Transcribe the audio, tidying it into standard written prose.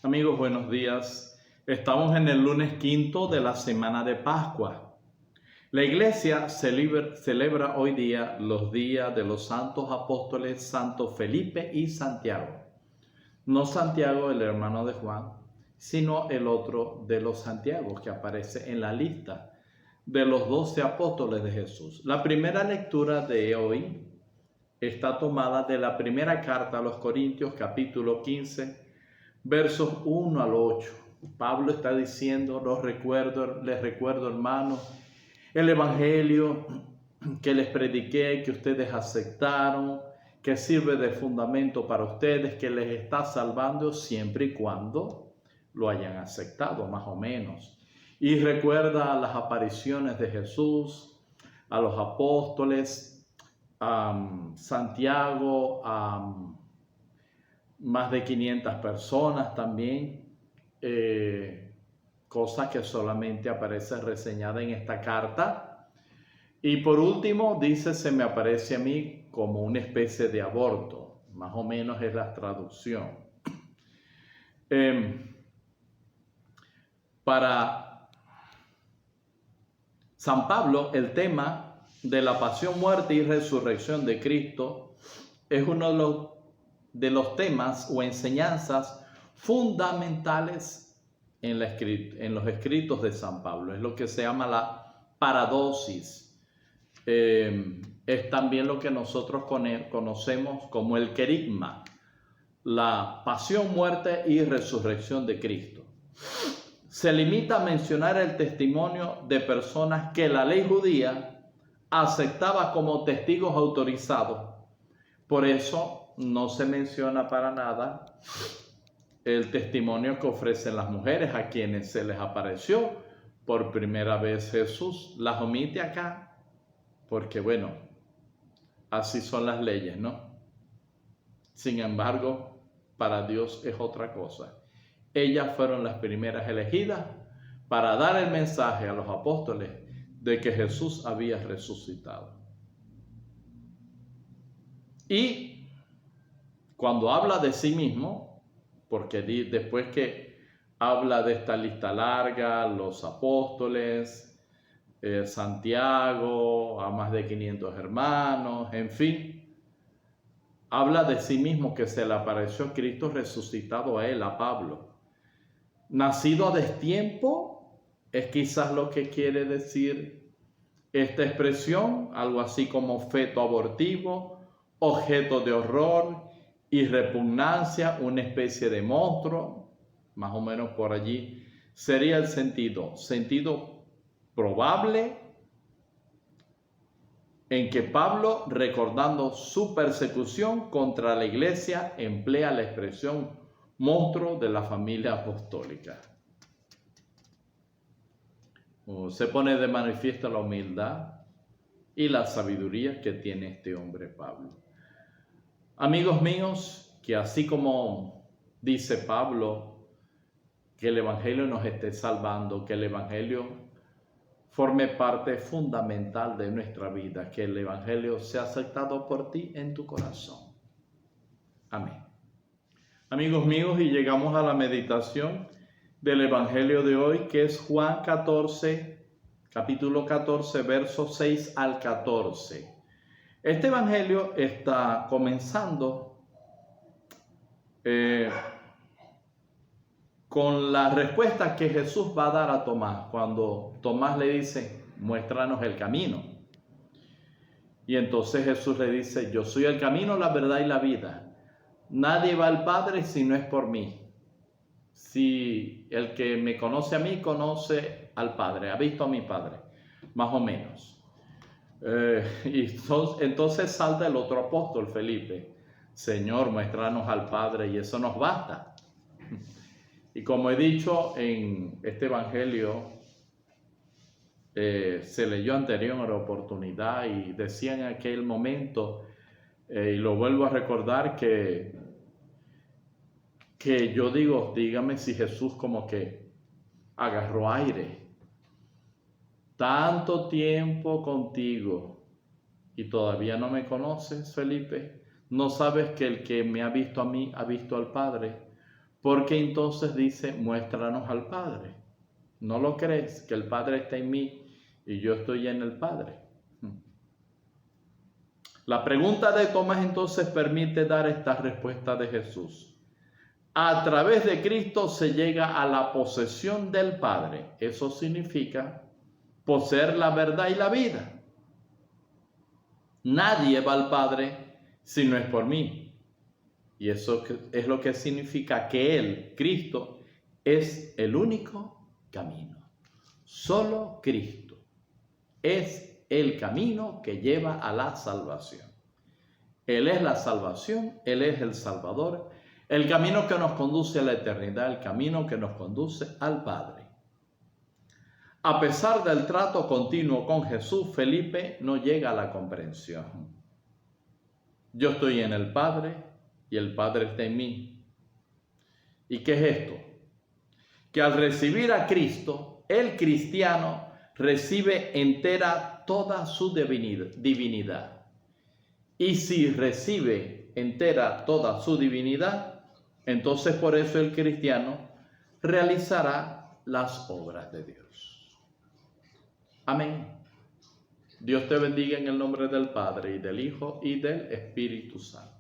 Amigos, buenos días. Estamos en el lunes quinto de la semana de Pascua. La iglesia celebra hoy día los días de los santos apóstoles Santo Felipe y Santiago. No Santiago, el hermano de Juan, sino el otro de los Santiagos que aparece en la lista de los 12 apóstoles de Jesús. La primera lectura de hoy está tomada de la primera carta a los Corintios, capítulo 15, versos 1 al 8. Pablo está diciendo, les recuerdo, hermanos, el evangelio que les prediqué, que ustedes aceptaron, que sirve de fundamento para ustedes, que les está salvando siempre y cuando lo hayan aceptado, más o menos. Y recuerda las apariciones de Jesús a los apóstoles, Santiago, más de 500 personas también, cosa que solamente aparece reseñada en esta carta. Y por último dice, se me aparece a mí como una especie de aborto, más o menos es la traducción. Para San Pablo, el tema de la pasión, muerte y resurrección de Cristo es uno de los temas o enseñanzas fundamentales en los escritos de San Pablo. Es lo que se llama la paradosis. Es también lo que nosotros conocemos como el querigma, la pasión, muerte y resurrección de Cristo. Se limita a mencionar el testimonio de personas que la ley judía aceptaba como testigos autorizados. Por eso no se menciona para nada el testimonio que ofrecen las mujeres a quienes se les apareció por primera vez Jesús. Las omite acá porque, bueno, así son las leyes, ¿no? Sin embargo, para Dios es otra cosa. Ellas fueron las primeras elegidas para dar el mensaje a los apóstoles de que Jesús había resucitado. Y cuando habla de sí mismo, porque después que habla de esta lista larga, los apóstoles, Santiago, a más de 500 hermanos, en fin, habla de sí mismo que se le apareció Cristo resucitado a él, a Pablo. Nacido a destiempo es quizás lo que quiere decir esta expresión, algo así como feto abortivo, objeto de horror y repugnancia, una especie de monstruo, más o menos por allí sería el sentido probable en que Pablo, recordando su persecución contra la iglesia, emplea la expresión monstruo de la familia apostólica. Se pone de manifiesto la humildad y la sabiduría que tiene este hombre Pablo. Amigos míos, que así como dice Pablo, que el evangelio nos esté salvando, que el evangelio forme parte fundamental de nuestra vida, que el evangelio sea aceptado por ti en tu corazón. Amén. Amigos míos, y llegamos a la meditación del evangelio de hoy, que es Juan 14, capítulo 14, versos 6 al 14. Este evangelio está comenzando con la respuesta que Jesús va a dar a Tomás, cuando Tomás le dice, muéstranos el camino. Y entonces Jesús le dice, yo soy el camino, la verdad y la vida. Nadie va al Padre si no es por mí. Si el que me conoce a mí, conoce al Padre, ha visto a mi Padre, más o menos. Y entonces salta el otro apóstol, Felipe. Señor, muéstranos al Padre y eso nos basta. Y como he dicho en este evangelio, se leyó anterior oportunidad y decía en aquel momento, y lo vuelvo a recordar, que yo digo, dígame si Jesús como que agarró aire. Tanto tiempo contigo y todavía no me conoces, Felipe. ¿No sabes que el que me ha visto a mí ha visto al Padre? Porque entonces dice, muéstranos al Padre. ¿No lo crees? Que el Padre está en mí y yo estoy en el Padre. La pregunta de Tomás entonces permite dar esta respuesta de Jesús. A través de Cristo se llega a la posesión del Padre. Eso significa poseer la verdad y la vida. Nadie va al Padre si no es por mí. Y eso es lo que significa que Él, Cristo, es el único camino. Solo Cristo es el camino que lleva a la salvación. Él es la salvación, Él es el Salvador, el camino que nos conduce a la eternidad, el camino que nos conduce al Padre. A pesar del trato continuo con Jesús, Felipe no llega a la comprensión. Yo estoy en el Padre y el Padre está en mí. ¿Y qué es esto? Que al recibir a Cristo, el cristiano recibe entera toda su divinidad. Y si recibe entera toda su divinidad, entonces por eso el cristiano realizará las obras de Dios. Amén. Dios te bendiga en el nombre del Padre, y del Hijo, y del Espíritu Santo.